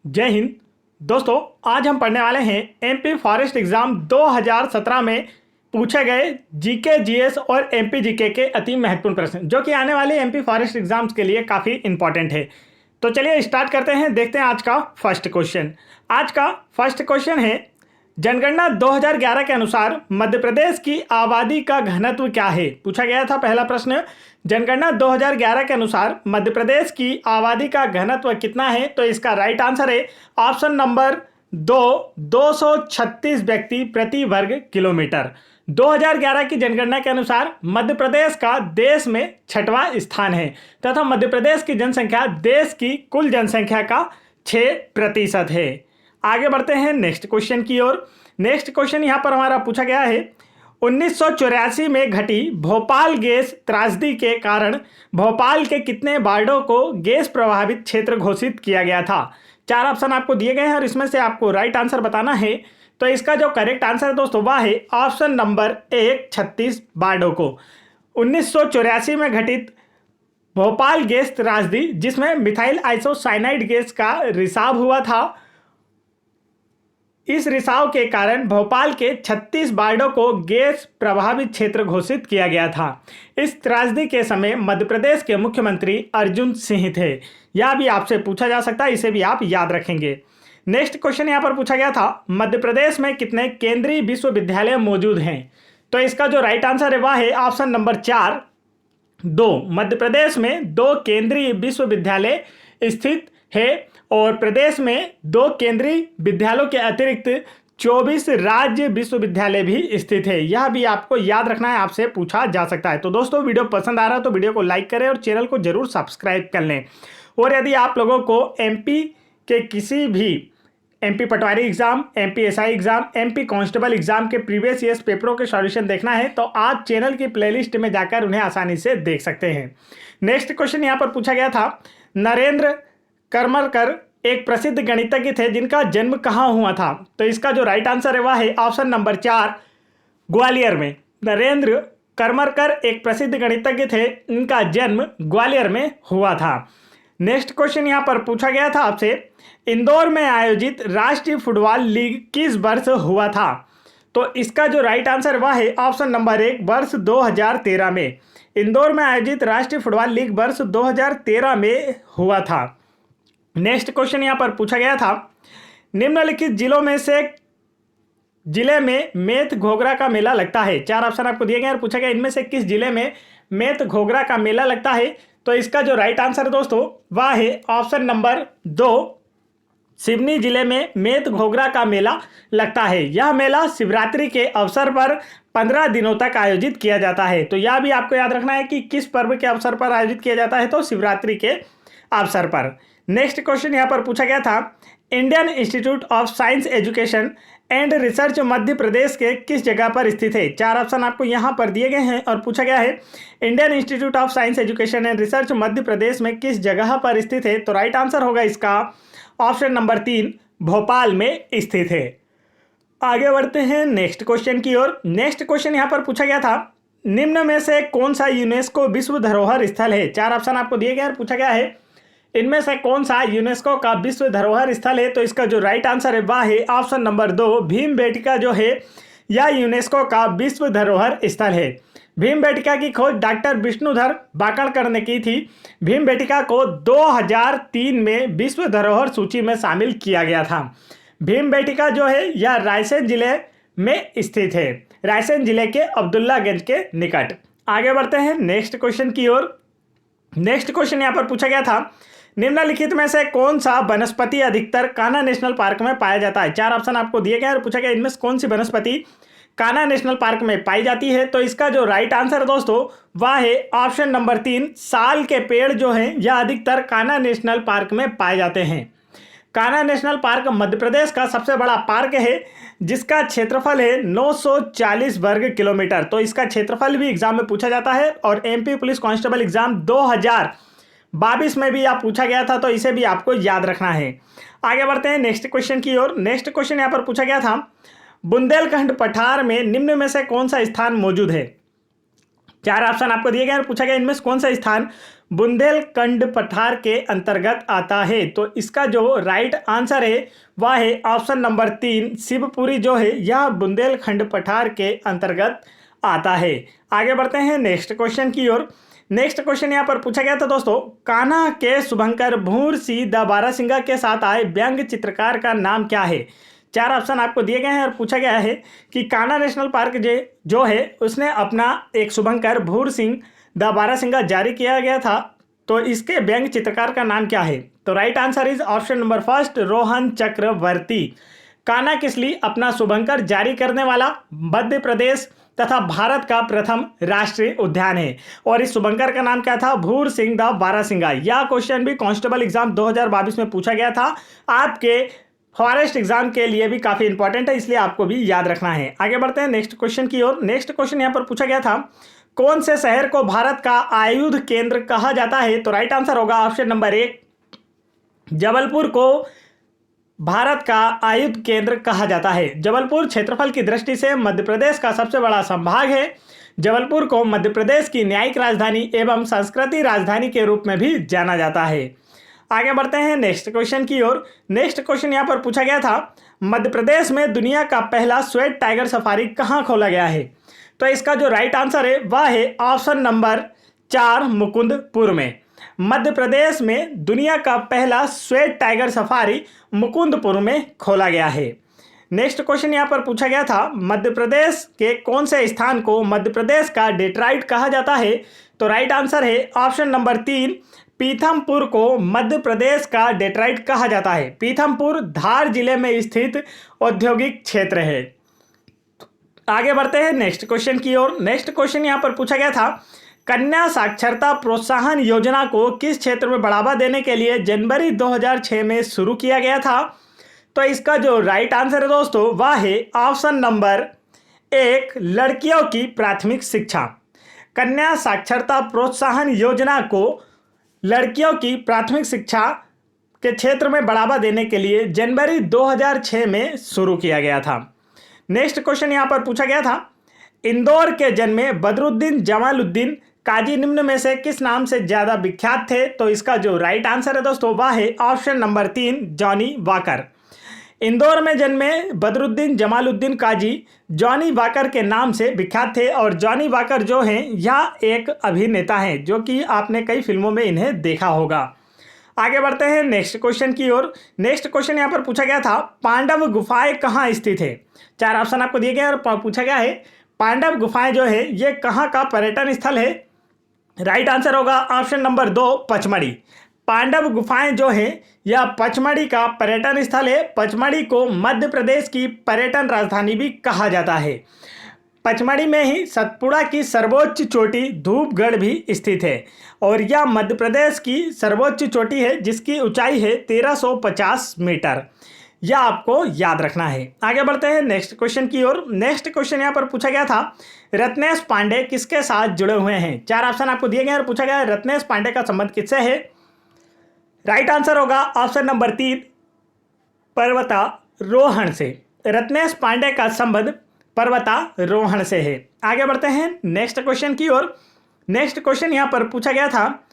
जय हिंद दोस्तों। आज हम पढ़ने वाले हैं एमपी फॉरेस्ट एग्जाम 2017 में पूछे गए जीके जीएस और एमपी जीके के अति महत्वपूर्ण प्रश्न जो कि आने वाले एमपी फॉरेस्ट एग्जाम्स के लिए काफ़ी इंपॉर्टेंट है। तो चलिए स्टार्ट करते हैं, देखते हैं आज का फर्स्ट क्वेश्चन। आज का फर्स्ट क्वेश्चन है, जनगणना 2011 के अनुसार मध्य प्रदेश की आबादी का घनत्व क्या है। पूछा गया था पहला प्रश्न, जनगणना 2011 के अनुसार मध्य प्रदेश की आबादी का घनत्व कितना है। तो इसका राइट आंसर है ऑप्शन नंबर 236 व्यक्ति प्रति वर्ग किलोमीटर। 2011 की जनगणना के अनुसार मध्य प्रदेश का देश में 6वां स्थान है तथा मध्य प्रदेश की जनसंख्या देश की कुल जनसंख्या का 6% है। आगे बढ़ते हैं नेक्स्ट क्वेश्चन की ओर। नेक्स्ट क्वेश्चन यहाँ पर हमारा पूछा गया है, 1984 में घटी भोपाल गैस त्रासदी के कारण भोपाल के कितने वार्डों को गैस प्रभावित क्षेत्र घोषित किया गया था। 4 ऑप्शन आपको दिए गए हैं और इसमें से आपको राइट आंसर बताना है। तो इसका जो करेक्ट आंसर है दोस्तों वह है ऑप्शन नंबर 1 36 वार्डों को। 1984 में घटित भोपाल गैस त्रासदी जिसमें मिथाइल आइसोसाइनाइड गैस का रिसाव हुआ था, इस रिसाव के कारण भोपाल के 36 वार्डों को गैस प्रभावित क्षेत्र घोषित किया गया था। इस त्रासदी के समय मध्य प्रदेश के मुख्यमंत्री अर्जुन सिंह थे। यह भी आपसे पूछा जा सकता है, इसे भी आप याद रखेंगे। नेक्स्ट क्वेश्चन यहाँ पर पूछा गया था, मध्य प्रदेश में कितने केंद्रीय विश्वविद्यालय मौजूद हैं। तो इसका जो राइट आंसर है वह है ऑप्शन नंबर 4 2। मध्य प्रदेश में 2 केंद्रीय विश्वविद्यालय स्थित है और प्रदेश में 2 केंद्रीय विद्यालयों के अतिरिक्त 24 राज्य विश्वविद्यालय भी स्थित है। यह भी आपको याद रखना है, आपसे पूछा जा सकता है। तो दोस्तों वीडियो पसंद आ रहा है तो वीडियो को लाइक करें और चैनल को जरूर सब्सक्राइब कर लें। और यदि आप लोगों को एमपी के किसी भी MP patwari exam, MP SI exam, MP constable exam के प्रीवियस ईयर्स पेपरों के सॉल्यूशन देखना है तो आप चैनल की प्लेलिस्ट में जाकर उन्हें आसानी से देख सकते हैं। नेक्स्ट क्वेश्चन यहाँ पर पूछा गया था, नरेंद्र करमरकर एक प्रसिद्ध गणितज्ञ थे जिनका जन्म कहाँ हुआ था। तो इसका जो राइट आंसर है वह है ऑप्शन नंबर 4 ग्वालियर में। नरेंद्र करमरकर एक प्रसिद्ध गणितज्ञ थे, इनका जन्म ग्वालियर में हुआ था। नेक्स्ट क्वेश्चन यहाँ पर पूछा गया था आपसे, इंदौर में आयोजित राष्ट्रीय फुटबॉल लीग किस वर्ष हुआ था। तो इसका जो राइट आंसर वह है ऑप्शन नंबर 1 वर्ष 2013 में। इंदौर में आयोजित राष्ट्रीय फुटबॉल लीग वर्ष 2013 में हुआ था। नेक्स्ट क्वेश्चन यहाँ पर पूछा गया था, निम्नलिखित जिलों में से जिले में मेथ घोघरा का मेला लगता है। 4 ऑप्शन आपको दिए गए और पूछा गया इनमें से किस जिले में मेथ घोघरा का मेला लगता है। तो इसका जो राइट आंसर है दोस्तों वह है ऑप्शन नंबर 2 सिवनी जिले में मेथ घोघरा का मेला लगता है। यह मेला शिवरात्रि के अवसर पर 15 दिनों तक आयोजित किया जाता है। तो यह भी आपको याद रखना है कि किस पर्व के अवसर पर आयोजित किया जाता है, तो शिवरात्रि के अवसर पर। नेक्स्ट क्वेश्चन यहाँ पर पूछा गया था, Indian Institute of Science Education and Research Madhya Pradesh के किस जगह पर स्थित है। 4 ऑप्शन आपको यहाँ पर दिए गए हैं और पूछा गया है Indian Institute of Science Education and Research Madhya Pradesh में किस जगह पर स्थित है। तो राइट आंसर होगा इसका ऑप्शन नंबर 3 भोपाल में स्थित है। आगे बढ़ते हैं नेक्स्ट क्वेश्चन की ओर। नेक्स्ट क्वेश्चन यहाँ पर पूछा गया था, निम्न में से कौन सा यूनेस्को विश्व धरोहर स्थल है। 4 ऑप्शन आपको दिए गए और पूछा गया है इनमें से कौन सा यूनेस्को का विश्व धरोहर स्थल है। तो इसका जो राइट आंसर है वह है ऑप्शन नंबर 2 भीमबेटका जो है यह यूनेस्को का विश्व धरोहर स्थल है। भीमबेटका की खोज डॉक्टर विष्णुधर बाकड़कर ने की थी। भीमबेटका को 2003 में विश्व धरोहर सूची में शामिल किया गया था। भीमबेटका जो है यह रायसेन जिले में स्थित है, रायसेन जिले के अब्दुल्लागंज के निकट। आगे बढ़ते हैं नेक्स्ट क्वेश्चन की ओर। नेक्स्ट क्वेश्चन यहाँ पर पूछा गया था, निम्नलिखित में से कौन सा वनस्पति अधिकतर कान्हा नेशनल पार्क में पाया जाता है। 4 ऑप्शन आपको दिए गए और पूछा गया इनमें से कौन सी वनस्पति कान्हा नेशनल पार्क में पाई जाती है। तो इसका जो राइट आंसर दोस्तों वह है ऑप्शन नंबर 3 साल के पेड़ जो हैं यह अधिकतर कान्हा नेशनल पार्क में पाए जाते हैं। कान्हा नेशनल पार्क मध्य प्रदेश का सबसे बड़ा पार्क है जिसका क्षेत्रफल है 940 वर्ग किलोमीटर। तो इसका क्षेत्रफल भी एग्जाम में पूछा जाता है और एमपी पुलिस कांस्टेबल एग्जाम 2022 में भी आप पूछा गया था, तो इसे भी आपको याद रखना है। आगे बढ़ते हैं नेक्स्ट क्वेश्चन की ओर। नेक्स्ट क्वेश्चन यहाँ पर पूछा गया था, बुंदेलखंड पठार में निम्न में से कौन सा स्थान मौजूद है। चार ऑप्शन आपको दिए गए और पूछा गया इनमें से कौन सा स्थान बुंदेलखंड पठार के अंतर्गत आता है। तो इसका जो राइट आंसर है वह है ऑप्शन नंबर 3 शिवपुरी जो है यह बुंदेलखंड पठार के अंतर्गत आता है। आगे बढ़ते हैं नेक्स्ट क्वेश्चन की ओर। नेक्स्ट क्वेश्चन यहाँ पर पूछा गया था दोस्तों, कान्हा के शुभंकर भूर सिंह द बारहसिंगा के साथ आए व्यंग्य चित्रकार का नाम क्या है। चार ऑप्शन आपको दिए गए हैं और पूछा गया है कि कान्हा नेशनल पार्क जो है उसने अपना एक शुभंकर भूर सिंह द बारहसिंगा जारी किया गया था, तो इसके व्यंग्य चित्रकार का नाम क्या है। तो right answer is option number first Rohan Chakraborty. Kanha Kisli अपना शुभंकर जारी करने वाला मध्य प्रदेश तथा भारत का प्रथम राष्ट्रीय उद्यान है और इस शुभंकर का नाम क्या था, भूर सिंह द बारहसिंगा। यह क्वेश्चन भी कांस्टेबल एग्जाम 2022 में पूछा गया था, आपके फॉरेस्ट एग्जाम के लिए भी काफी इंपॉर्टेंट है, इसलिए आपको भी याद रखना है। आगे बढ़ते हैं नेक्स्ट क्वेश्चन की ओर। नेक्स्ट क्वेश्चन यहाँ पर पूछा गया था, कौन से शहर को भारत का आयुध केंद्र कहा जाता है। तो राइट आंसर होगा ऑप्शन नंबर 1 जबलपुर को भारत का आयुध केंद्र कहा जाता है। जबलपुर क्षेत्रफल की दृष्टि से मध्य प्रदेश का सबसे बड़ा संभाग है। जबलपुर को मध्य प्रदेश की न्यायिक राजधानी एवं संस्कृति राजधानी के रूप में भी जाना जाता है। आगे बढ़ते हैं नेक्स्ट क्वेश्चन की ओर। नेक्स्ट क्वेश्चन यहाँ पर पूछा गया था, मध्य प्रदेश में दुनिया का पहला श्वेत टाइगर सफारी कहाँ खोला गया है। तो इसका जो राइट आंसर है वह है ऑप्शन नंबर 4 मुकुंदपुर में। मध्य प्रदेश में दुनिया का पहला श्वेत टाइगर सफारी मुकुंदपुर में खोला गया है। नेक्स्ट क्वेश्चन यहाँ पर पूछा गया था, मध्य प्रदेश के कौन से स्थान को मध्य प्रदेश का डेट्राइट कहा जाता है। तो राइट आंसर है ऑप्शन नंबर 3 पीथमपुर को मध्य प्रदेश का डेट्राइट कहा जाता है। पीथमपुर धार जिले में स्थित औद्योगिक क्षेत्र है। आगे बढ़ते हैं नेक्स्ट क्वेश्चन की ओर। नेक्स्ट क्वेश्चन यहाँ पर पूछा गया था, कन्या साक्षरता प्रोत्साहन योजना को किस क्षेत्र में बढ़ावा देने के लिए जनवरी 2006 में शुरू किया गया था। तो इसका जो राइट आंसर है दोस्तों वह है ऑप्शन नंबर 1 लड़कियों की प्राथमिक शिक्षा। कन्या साक्षरता प्रोत्साहन योजना को लड़कियों की प्राथमिक शिक्षा के क्षेत्र में बढ़ावा देने के लिए जनवरी 2006 में शुरू किया गया था। नेक्स्ट क्वेश्चन यहाँ पर पूछा गया था, इंदौर के जन्मे बदरुद्दीन जमालुद्दीन काजी निम्न में से किस नाम से ज्यादा विख्यात थे। तो इसका जो राइट आंसर है दोस्तों वह है option number 3 Johnny walker. Indore में जन्मे बदरुद्दीन जमालुद्दीन काजी जॉनी वाकर के नाम से विख्यात थे और जॉनी वाकर जो हैं यह एक अभिनेता हैं जो कि आपने कई फिल्मों में इन्हें देखा होगा। आगे बढ़ते हैं नेक्स्ट क्वेश्चन की ओर। नेक्स्ट क्वेश्चन यहाँ पर पूछा गया था, पांडव गुफाएं कहाँ स्थित है। चार ऑप्शन आपको दिए गए और पूछा गया है पांडव गुफाएं जो है ये कहाँ का पर्यटन स्थल है। राइट आंसर होगा ऑप्शन नंबर 2 पचमढ़ी। पांडव गुफाएं जो है यह पचमढ़ी का पर्यटन स्थल है। पचमढ़ी को मध्य प्रदेश की पर्यटन राजधानी भी कहा जाता है। पचमढ़ी में ही सतपुड़ा की सर्वोच्च चोटी धूपगढ़ भी स्थित है और यह मध्य प्रदेश की सर्वोच्च चोटी है जिसकी ऊंचाई है 1350 मीटर। यह आपको याद रखना है। आगे बढ़ते हैं नेक्स्ट क्वेश्चन की ओर। नेक्स्ट क्वेश्चन यहाँ पर पूछा गया था, रत्नेश पांडे किसके साथ जुड़े हुए हैं। चार ऑप्शन आपको दिए गए और पूछा गया रत्नेश पांडे का संबंध किससे है। राइट आंसर होगा ऑप्शन नंबर 3 पर्वतारोहण से। रत्नेश पांडे का संबंध पर्वतारोहण से है। आगे बढ़ते हैं नेक्स्ट क्वेश्चन की ओर। नेक्स्ट क्वेश्चन यहाँ पर पूछा गया था,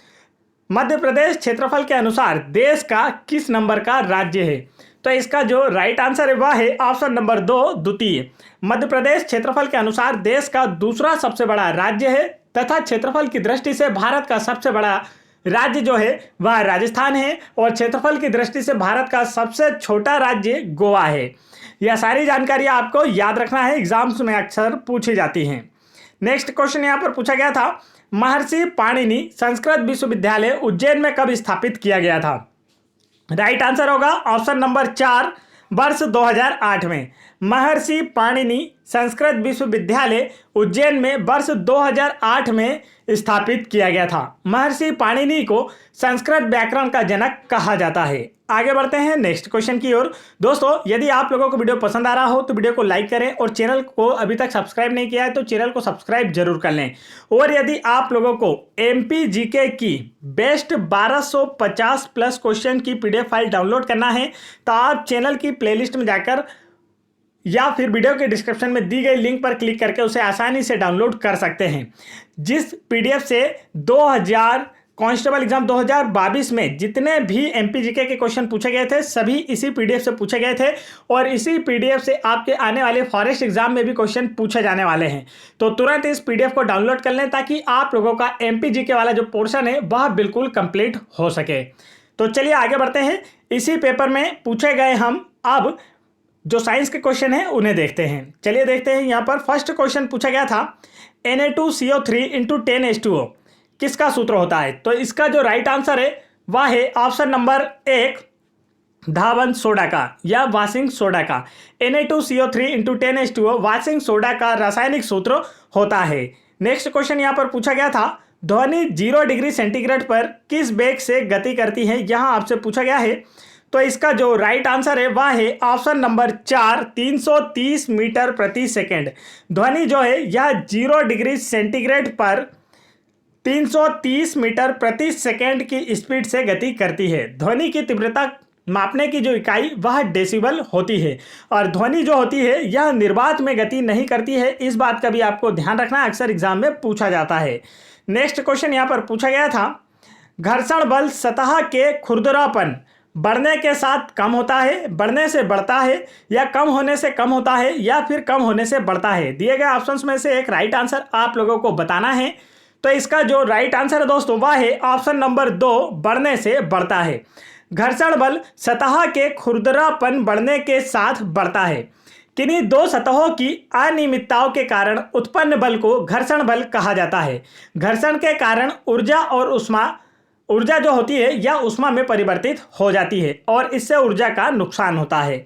मध्य प्रदेश क्षेत्रफल के अनुसार देश का किस नंबर का राज्य है। तो इसका जो राइट आंसर है वह है ऑप्शन नंबर 2 द्वितीय। मध्य प्रदेश क्षेत्रफल के अनुसार देश का दूसरा सबसे बड़ा राज्य है तथा क्षेत्रफल की दृष्टि से भारत का सबसे बड़ा राज्य जो है वह राजस्थान है और क्षेत्रफल की दृष्टि से भारत का सबसे छोटा राज्य गोवा है। यह सारी जानकारी आपको याद रखना है, एग्जाम्स में अक्सर पूछी जाती हैं। नेक्स्ट क्वेश्चन यहाँ पर पूछा गया था, महर्षि पाणिनि संस्कृत विश्वविद्यालय उज्जैन में कब स्थापित किया गया था। राइट आंसर होगा ऑप्शन नंबर 4 वर्ष 2008 में। महर्षि पाणिनि संस्कृत विश्वविद्यालय उज्जैन में वर्ष 2008 में स्थापित किया गया था। महर्षि पाणिनि को संस्कृत व्याकरण का जनक कहा जाता है। आगे बढ़ते हैं नेक्स्ट क्वेश्चन की ओर। दोस्तों यदि आप लोगों को वीडियो पसंद आ रहा हो तो वीडियो को लाइक करें और चैनल को अभी तक सब्सक्राइब नहीं किया है तो चैनल को सब्सक्राइब जरूर कर लें। और यदि आप लोगों को एमपी जीके की बेस्ट 1250 प्लस क्वेश्चन की पीडीएफ फाइल डाउनलोड करना है तो आप चैनल की प्लेलिस्ट में जाकर या फिर वीडियो के डिस्क्रिप्शन में दी गई लिंक पर क्लिक करके उसे आसानी से डाउनलोड कर सकते हैं। जिस पीडीएफ से 2000 कांस्टेबल एग्जाम 2022 में जितने भी एमपीजीके के क्वेश्चन पूछे गए थे सभी इसी पीडीएफ से पूछे गए थे और इसी पीडीएफ से आपके आने वाले फॉरेस्ट एग्जाम में भी क्वेश्चन पूछे जाने वाले हैं। तो तुरंत इस पीडीएफ को डाउनलोड कर लें ताकि आप लोगों का एमपीजीके वाला जो पोर्शन है वह बिल्कुल कंप्लीट हो सके। तो चलिए आगे बढ़ते हैं। इसी पेपर में पूछे गए हम अब जो साइंस के क्वेश्चन हैं उन्हें देखते हैं। चलिए देखते हैं। यहाँ पर फर्स्ट क्वेश्चन पूछा गया था Na2CO3 × 10H2O किसका सूत्र होता है। तो इसका जो राइट आंसर है वह है ऑप्शन नंबर 1 धावन सोडा का या वाशिंग सोडा का। Na2CO3 × 10H2O वाशिंग सोडा का रासायनिक सूत्र होता है। नेक्स्ट क्वेश्चन यहाँ पर पूछा गया था ध्वनि 0 डिग्री सेंटीग्रेड पर किस वेग से गति करती है, यहाँ आपसे पूछा गया है। तो इसका जो राइट आंसर है वह है ऑप्शन नंबर 4 330 मीटर प्रति सेकेंड। ध्वनि जो है यह 0 डिग्री सेंटीग्रेड पर 330 मीटर प्रति सेकेंड की स्पीड से गति करती है। ध्वनि की तीव्रता मापने की जो इकाई वह डेसिबल होती है और ध्वनि जो होती है यह निर्वात में गति नहीं करती है। इस बात का भी आपको ध्यान रखना, अक्सर एग्जाम में पूछा जाता है। नेक्स्ट क्वेश्चन यहाँ पर पूछा गया था घर्षण बल सतह के खुरदरापन बढ़ने के साथ कम होता है, बढ़ने से बढ़ता है, या कम होने से कम होता है, या फिर कम होने से बढ़ता है। दिए गए ऑप्शंस में से एक राइट आंसर आप लोगों को बताना है। तो इसका जो राइट आंसर है दोस्तों वह है ऑप्शन नंबर 2 बढ़ने से बढ़ता है। घर्षण बल सतह के खुरदरापन बढ़ने के साथ बढ़ता है। किन्हीं दो सतहों की अनियमितताओं के कारण उत्पन्न बल को घर्षण बल कहा जाता है। घर्षण के कारण ऊर्जा जो होती है यह ऊष्मा में परिवर्तित हो जाती है और इससे ऊर्जा का नुकसान होता है।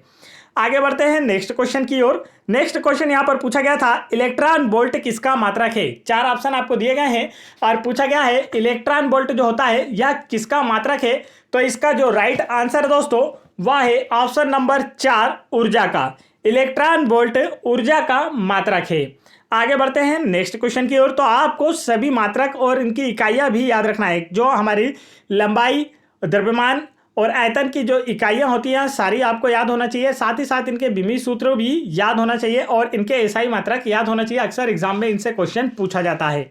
आगे बढ़ते हैं नेक्स्ट क्वेश्चन की ओर। नेक्स्ट क्वेश्चन यहाँ पर पूछा गया था इलेक्ट्रॉन वोल्ट किसका मात्रक है। 4 ऑप्शन आपको दिए गए हैं और पूछा गया है इलेक्ट्रॉन वोल्ट जो होता है यह किसका मात्रक है। तो इसका जो राइट आंसर दोस्तों वह है ऑप्शन नंबर 4 ऊर्जा का। इलेक्ट्रॉन वोल्ट ऊर्जा का मात्रक है। आगे बढ़ते हैं नेक्स्ट क्वेश्चन की ओर। तो आपको सभी मात्रक और इनकी इकाइयाँ भी याद रखना है। जो हमारी लंबाई, द्रव्यमान और आयतन की जो इकाइयाँ होती हैं सारी आपको याद होना चाहिए। साथ ही साथ इनके विमीय सूत्र भी याद होना चाहिए और इनके एसआई मात्रक याद होना चाहिए। अक्सर एग्जाम में इनसे क्वेश्चन पूछा जाता है।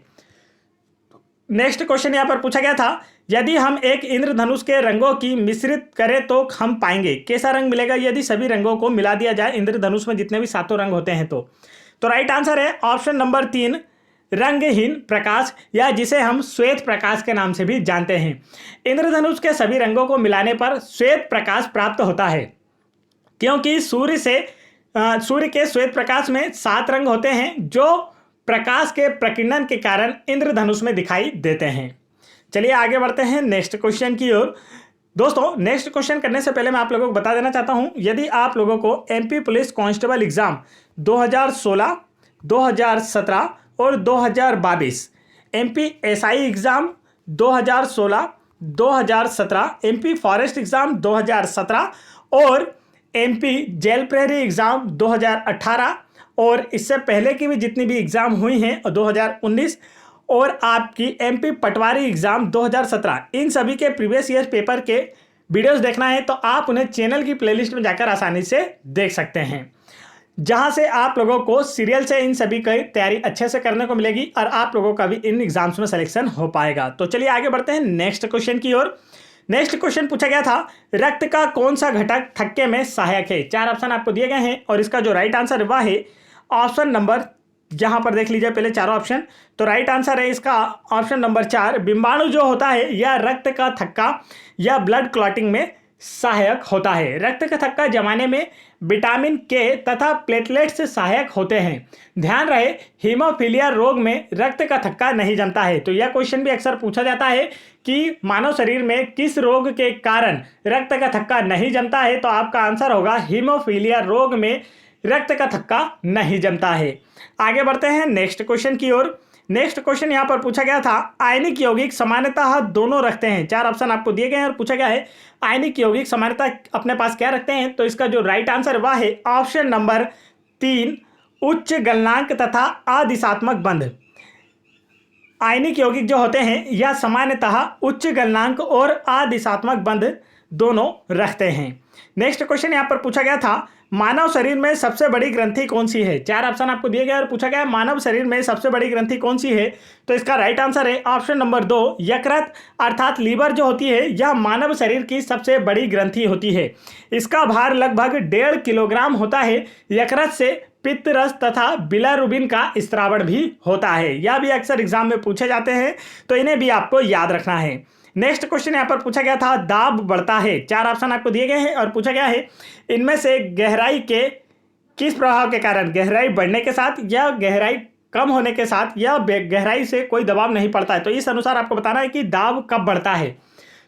नेक्स्ट क्वेश्चन यहाँ पर पूछा गया था यदि हम एक इंद्रधनुष के रंगों की मिश्रित करें तो हम पाएंगे कैसा रंग मिलेगा यदि सभी रंगों को मिला दिया जाए इंद्रधनुष में जितने भी 7 रंग होते हैं। तो राइट आंसर है ऑप्शन नंबर 3 रंगहीन प्रकाश, या जिसे हम श्वेत प्रकाश के नाम से भी जानते हैं। इंद्रधनुष के सभी रंगों को मिलाने पर श्वेत प्रकाश प्राप्त होता है क्योंकि सूर्य के श्वेत प्रकाश में 7 रंग होते हैं जो प्रकाश के प्रकीर्णन के कारण इंद्रधनुष में दिखाई देते हैं। चलिए आगे बढ़ते हैं नेक्स्ट क्वेश्चन की ओर। दोस्तों नेक्स्ट क्वेश्चन करने से पहले मैं आप लोगों को बता देना चाहता हूं यदि आप लोगों को एमपी पुलिस कांस्टेबल एग्जाम 2016, 2017 और 2022, MP SI exam 2016, 2017, MP forest exam 2017 और एमपी जेल प्रहरी एग्जाम 2018 और इससे पहले की भी जितनी भी एग्जाम हुई हैं 2019 और आपकी एमपी पटवारी एग्जाम 2017, इन सभी के प्रीवियस ईयर पेपर के वीडियोस देखना है तो आप उन्हें चैनल की प्लेलिस्ट में जाकर आसानी से देख सकते हैं, जहां से आप लोगों को सीरियल से इन सभी की तैयारी अच्छे से करने को मिलेगी और आप लोगों का भी इन एग्जाम्स में सिलेक्शन हो पाएगा। तो चलिए आगे बढ़ते हैं नेक्स्ट क्वेश्चन की ओर। नेक्स्ट क्वेश्चन पूछा गया था रक्त का कौन सा घटक थक्के में सहायक है। 4 ऑप्शन आपको दिए गए हैं और इसका जो राइट आंसर वह है ऑप्शन नंबर, जहां पर देख लीजिए पहले चारों ऑप्शन। तो राइट आंसर है इसका ऑप्शन नंबर 4 बिंबाणु जो होता है यह रक्त का थक्का या ब्लड क्लॉटिंग में सहायक होता है। रक्त का थक्का जमाने में विटामिन के तथा प्लेटलेट्स से सहायक होते हैं। ध्यान रहे हीमोफीलिया रोग में रक्त का थक्का नहीं जमता है। तो यह क्वेश्चन भी अक्सर पूछा जाता है कि मानव शरीर में किस रोग के कारण रक्त का थक्का नहीं जमता है। तो आपका आंसर होगा हीमोफीलिया रोग में रक्त का थक्का नहीं जमता है। आगे बढ़ते हैं नेक्स्ट क्वेश्चन की ओर। नेक्स्ट क्वेश्चन यहाँ पर पूछा गया था आयनिक यौगिक समानता दोनों रखते हैं। 4 ऑप्शन आपको दिए गए हैं और पूछा गया है आयनिक यौगिक समानता अपने पास क्या रखते हैं। तो इसका जो राइट आंसर वह है ऑप्शन नंबर 3 उच्च गलनांक तथा अदिशात्मक बंध। आयनिक यौगिक जो होते हैं यह सामान्यतः उच्च गलनांक और अदिशात्मक बंध दोनों रखते हैं। नेक्स्ट क्वेश्चन यहाँ पर पूछा गया था, मानव शरीर में सबसे बड़ी ग्रंथि कौन सी है। 4 ऑप्शन आपको दिए गए और पूछा गया है मानव शरीर में सबसे बड़ी ग्रंथि कौन सी है। तो इसका राइट आंसर है ऑप्शन नंबर 2 यकृत, अर्थात लीवर जो होती है यह मानव शरीर की सबसे बड़ी ग्रंथि होती है। इसका भार लगभग 1.5 किलोग्राम होता है। यकृत से पित्त रस तथा बिलारुबिन का स्रावण भी होता है। यह भी अक्सर एग्जाम में पूछे जाते हैं, तो इन्हें भी आपको याद रखना है। नेक्स्ट क्वेश्चन यहाँ पर पूछा गया था, दाब बढ़ता है। 4 ऑप्शन आपको दिए गए हैं और पूछा गया है इनमें से गहराई के किस प्रभाव के कारण, गहराई बढ़ने के साथ या गहराई कम होने के साथ या गहराई से कोई दबाव नहीं पड़ता है। तो इस अनुसार आपको बताना है कि दाब कब बढ़ता है।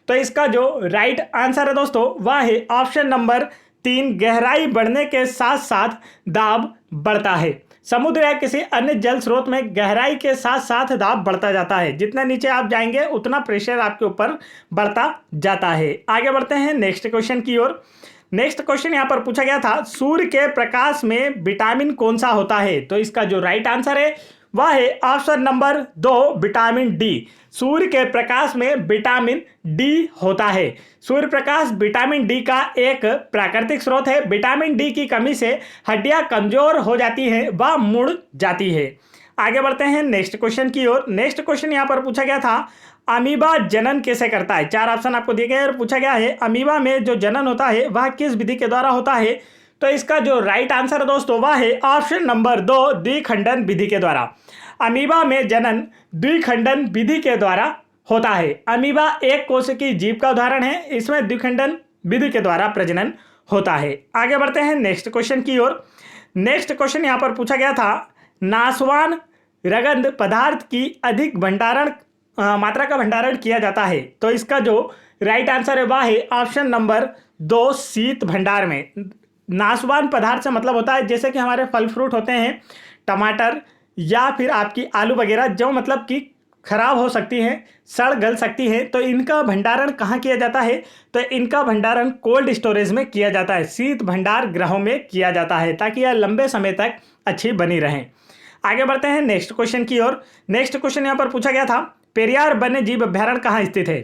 तो इसका जो राइट आंसर है दोस्तों वह है ऑप्शन नंबर 3, गहराई बढ़ने के साथ साथ दाब बढ़ता है। समुद्र या किसी अन्य जल स्रोत में गहराई के साथ साथ दाब बढ़ता जाता है। जितना नीचे आप जाएंगे उतना प्रेशर आपके ऊपर बढ़ता जाता है। आगे बढ़ते हैं नेक्स्ट क्वेश्चन की ओर। नेक्स्ट क्वेश्चन यहाँ पर पूछा गया था, सूर्य के प्रकाश में विटामिन कौन सा होता है। तो इसका जो राइट आंसर है वह है ऑप्शन नंबर 2 विटामिन डी। सूर्य के प्रकाश में विटामिन डी होता है। सूर्य प्रकाश विटामिन डी का एक प्राकृतिक स्रोत है। विटामिन डी की कमी से हड्डियां कमजोर हो जाती हैं व मुड़ जाती है। आगे बढ़ते हैं नेक्स्ट क्वेश्चन की ओर। नेक्स्ट क्वेश्चन यहाँ पर पूछा गया था, अमीबा जनन कैसे करता है। 4 ऑप्शन आपको दिए गए और पूछा गया है अमीबा में जो जनन होता है वह किस विधि के द्वारा होता है। तो इसका जो राइट आंसर है दोस्तों वह है ऑप्शन नंबर 2 द्विखंडन विधि के द्वारा। अमीबा में जनन द्विखंडन विधि के द्वारा होता है। अमीबा एक कोशिकीय जीव का उदाहरण है, इसमें द्विखंडन विधि के द्वारा प्रजनन होता है। आगे बढ़ते हैं नेक्स्ट क्वेश्चन की ओर। नेक्स्ट क्वेश्चन यहाँ पर पूछा गया था, नाशवान रगंध पदार्थ की अधिक मात्रा का भंडारण किया जाता है। तो इसका जो राइट आंसर है वह है ऑप्शन नंबर 2 शीत भंडार में। नाशवान पदार्थ से मतलब होता है जैसे कि हमारे फल फ्रूट होते हैं, टमाटर या फिर आपकी आलू वगैरह, जो मतलब कि खराब हो सकती हैं, सड़ गल सकती हैं। तो इनका भंडारण कहाँ किया जाता है। तो इनका भंडारण कोल्ड स्टोरेज में किया जाता है, शीत भंडार गृहों में किया जाता है, ताकि यह लंबे समय तक अच्छी बनी रहें। आगे बढ़ते हैं नेक्स्ट क्वेश्चन की ओर। नेक्स्ट क्वेश्चन यहाँ पर पूछा गया था, पेरियार वन्य जीव अभ्यारण्य कहाँ स्थित है।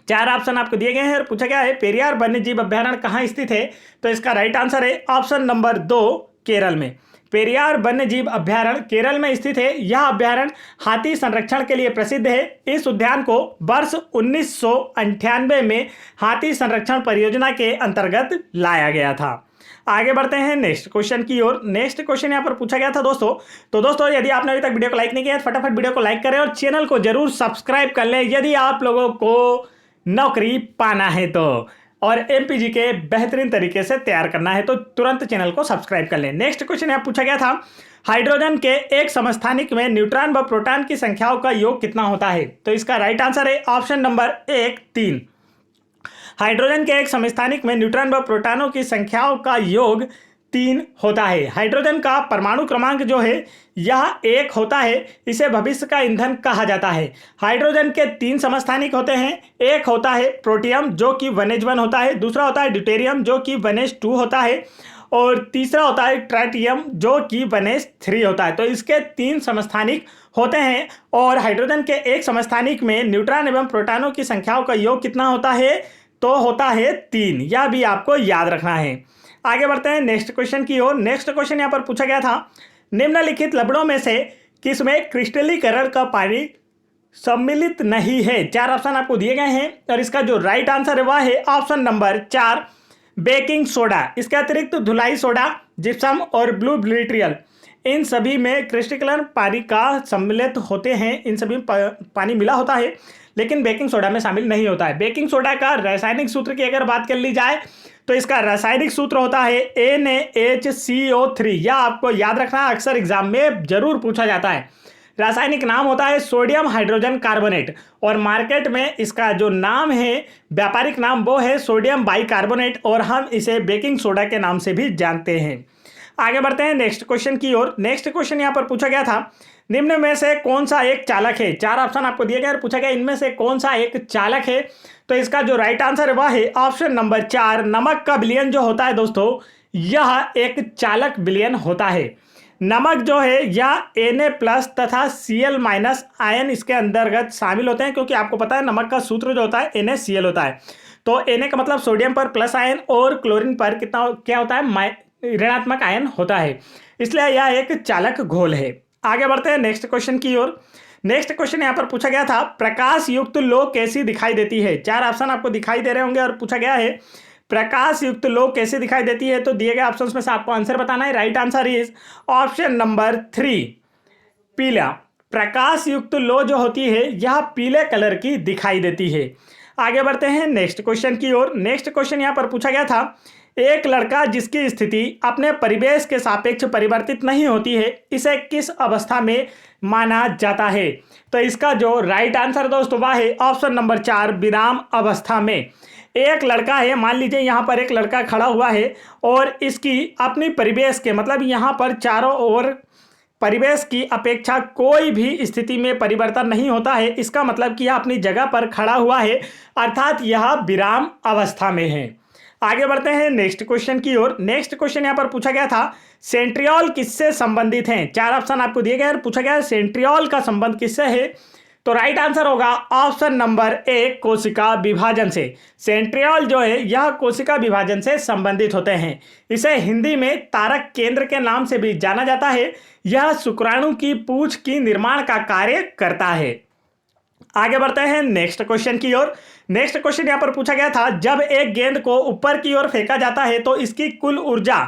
4 ऑप्शन आपको दिए गए हैं और पूछा गया है पेरियार वन्य जीव अभ्यारण्य कहाँ स्थित है। तो इसका राइट आंसर है ऑप्शन नंबर 2 केरल में। पेरियार वन्य जीव अभ्यारण्य केरल में स्थित है। यह अभ्यारण्य हाथी संरक्षण के लिए प्रसिद्ध है। इस उद्यान को वर्ष 1998 में हाथी संरक्षण परियोजना के अंतर्गत लाया गया था। आगे बढ़ते हैं नेक्स्ट क्वेश्चन की ओर। नेक्स्ट क्वेश्चन यहाँ पर पूछा गया था दोस्तों। तो दोस्तों यदि आपने अभी तक वीडियो को लाइक नहीं किया है फटाफट वीडियो को लाइक करें और चैनल को जरूर सब्सक्राइब कर लें यदि आप लोगों को नौकरी पाना है तो, और एमपीजी के बेहतरीन तरीके से तैयार करना है तो तुरंत चैनल को सब्सक्राइब कर लें। नेक्स्ट क्वेश्चन यहाँ पूछा गया था, हाइड्रोजन के एक समस्थानिक में न्यूट्रॉन व प्रोटॉन की संख्याओं का योग कितना होता है। तो इसका राइट आंसर है ऑप्शन नंबर 1 3। हाइड्रोजन के एक समस्थानिक में न्यूट्रॉन व प्रोटॉनों की संख्याओं का योग 3 होता है। हाइड्रोजन का परमाणु क्रमांक जो है यह 1 होता है। इसे भविष्य का ईंधन कहा जाता है। हाइड्रोजन के 3 समस्थानिक होते हैं। एक होता है प्रोटियम जो कि 1s1 होता है, दूसरा होता है ड्यूटेरियम जो कि 1s2 होता है, और तीसरा होता है ट्राइटियम जो कि 1s3 होता है। तो इसके 3 समस्थानिक होते हैं और हाइड्रोजन के एक समस्थानिक में न्यूट्रॉन एवं प्रोटॉनों की संख्याओं का योग कितना होता है। तो होता है 3। यह भी आपको याद रखना है। आगे बढ़ते हैं नेक्स्ट क्वेश्चन की ओर। नेक्स्ट क्वेश्चन यहाँ पर पूछा गया था, निम्नलिखित लवणों में से किसमें क्रिस्टलीकरण का पानी सम्मिलित नहीं है। 4 ऑप्शन आपको दिए गए हैं और इसका जो राइट आंसर है वह है ऑप्शन नंबर 4 बेकिंग सोडा। इसके अतिरिक्त धुलाई सोडा, जिप्सम और ब्लू ब्लिट्रियल, इन सभी में क्रिस्टलीकरण पानी का सम्मिलित होते हैं। इन सभी पानी मिला होता है लेकिन बेकिंग सोडा में शामिल नहीं होता है। बेकिंग सोडा का रासायनिक सूत्र की अगर बात कर ली जाए तो इसका रासायनिक सूत्र होता है NaHCO3। यह आपको याद रखना, अक्सर एग्जाम में जरूर पूछा जाता है। रासायनिक नाम होता है सोडियम हाइड्रोजन कार्बोनेट और मार्केट में इसका जो नाम है, व्यापारिक नाम, वो है सोडियम बाइकार्बोनेट और हम इसे बेकिंग सोडा के नाम से भी जानते हैं। आगे बढ़ते हैं नेक्स्ट क्वेश्चन की ओर। नेक्स्ट क्वेश्चन यहाँ पर पूछा गया था, निम्न में से कौन सा एक चालक है। 4 ऑप्शन आपको दिए गए और पूछा गया इनमें से कौन सा एक चालक है। तो इसका जो राइट आंसर है वह है ऑप्शन नंबर 4 नमक का विलयन जो होता है दोस्तों, यह एक चालक विलयन होता है। नमक जो है यह Na+ तथा Cl- आयन इसके अंतर्गत शामिल होते हैं, क्योंकि आपको पता है नमक का सूत्र जो होता है NaCl होता है। तो Na का मतलब सोडियम पर प्लस आयन और क्लोरीन पर कितना क्या होता है, ऋणात्मक आयन होता है, इसलिए यह एक चालक घोल है। आगे बढ़ते हैं नेक्स्ट क्वेश्चन की ओर। नेक्स्ट क्वेश्चन यहां पर पूछा गया था, प्रकाश युक्त लौ कैसी दिखाई देती है। 4 ऑप्शन आपको दिखाई दे रहे होंगे और पूछा गया है प्रकाश युक्त लौ कैसे दिखाई देती है। तो दिए गए ऑप्शंस में से आपको आंसर बताना है। Right answer is option number 3 पीला। प्रकाश युक्त लौ जो होती है यह पीले कलर की दिखाई देती है। आगे बढ़ते हैं नेक्स्ट क्वेश्चन की ओर। नेक्स्ट क्वेश्चन यहां पर पूछा गया था, एक लड़का जिसकी स्थिति अपने परिवेश के सापेक्ष परिवर्तित नहीं होती है, इसे किस अवस्था में माना जाता है। तो इसका जो राइट आंसर दोस्तों वह है ऑप्शन नंबर 4 विराम अवस्था में। एक लड़का है, मान लीजिए यहाँ पर एक लड़का खड़ा हुआ है और इसकी अपनी परिवेश के मतलब यहाँ पर चारों ओर परिवेश की अपेक्षा कोई भी स्थिति में परिवर्तन नहीं होता है, इसका मतलब कि यह अपनी जगह पर खड़ा हुआ है, अर्थात यह विराम अवस्था में है। आगे बढ़ते हैं नेक्स्ट क्वेश्चन की ओर। नेक्स्ट क्वेश्चन यहां पर पूछा गया था, सेंट्रियोल किससे संबंधित हैं। 4 ऑप्शन आपको दिए गए और पूछा गया सेंट्रियोल का संबंध किससे है। तो राइट आंसर होगा ऑप्शन नंबर 1 कोशिका विभाजन से। सेंट्रियोल जो है यह कोशिका विभाजन से संबंधित होते हैं। इसे हिंदी में तारक केंद्र के नाम से भी जाना जाता है। यह शुक्राणु की पूंछ की निर्माण का कार्य करता है। आगे बढ़ते हैं नेक्स्ट क्वेश्चन की ओर। नेक्स्ट क्वेश्चन यहां पर पूछा गया था, जब एक गेंद को ऊपर की ओर फेंका जाता है तो इसकी कुल ऊर्जा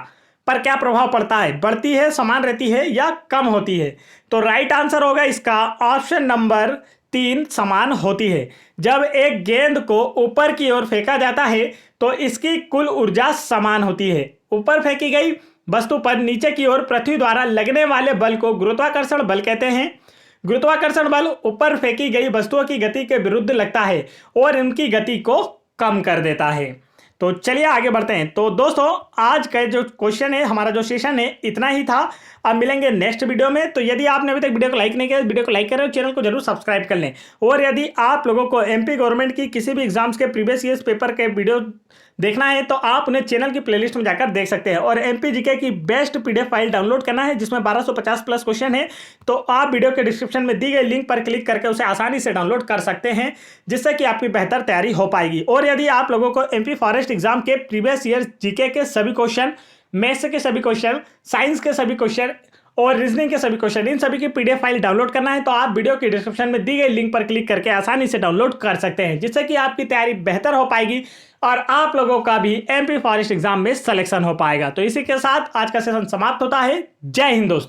पर क्या प्रभाव पड़ता है, बढ़ती है, समान रहती है या कम होती है। तो राइट आंसर होगा इसका ऑप्शन नंबर 3 समान होती है। जब एक गेंद को ऊपर की ओर फेंका जाता है तो इसकी कुल ऊर्जा समान होती है। ऊपर फेंकी गई वस्तु पर नीचे की ओर पृथ्वी द्वारा लगने वाले बल को गुरुत्वाकर्षण बल कहते हैं। गुरुत्वाकर्षण बल ऊपर फेंकी गई वस्तुओं की गति के विरुद्ध लगता है और इनकी गति को कम कर देता है। तो चलिए आगे बढ़ते हैं। तो दोस्तों आज का जो क्वेश्चन है, हमारा जो सेशन है, इतना ही था। अब मिलेंगे नेक्स्ट वीडियो में। तो यदि आपने अभी तक वीडियो को लाइक नहीं किया, वीडियो को लाइक करें और चैनल को जरूर सब्सक्राइब कर लें। और यदि आप लोगों को एमपी गवर्नमेंट की किसी भी एग्जाम्स के प्रीवियस ईयर्स पेपर के वीडियो देखना है तो आप उन्हें चैनल की प्लेलिस्ट में जाकर देख सकते हैं। और एमपी जीके की बेस्ट पीडीएफ फाइल डाउनलोड करना है जिसमें 1250 प्लस क्वेश्चन है, तो आप वीडियो के डिस्क्रिप्शन में दी गई लिंक पर क्लिक करके उसे आसानी से डाउनलोड कर सकते हैं, जिससे कि आपकी बेहतर तैयारी हो पाएगी। और यदि आप लोगों को एमपी फॉरेस्ट एग्जाम के प्रीवियस ईयर जीके के सभी क्वेश्चन, मैथ्स के सभी क्वेश्चन, साइंस के सभी क्वेश्चन और रीजनिंग के सभी क्वेश्चन, इन सभी की पीडीएफ फाइल डाउनलोड करना है तो आप वीडियो के डिस्क्रिप्शन में दी गई लिंक पर क्लिक करके आसानी से डाउनलोड कर सकते हैं, जिससे कि आपकी तैयारी बेहतर हो पाएगी और आप लोगों का भी एमपी फॉरेस्ट एग्जाम में सिलेक्शन हो पाएगा। तो इसी के साथ आज का सेशन समाप्त होता है। जय हिंद दोस्तों।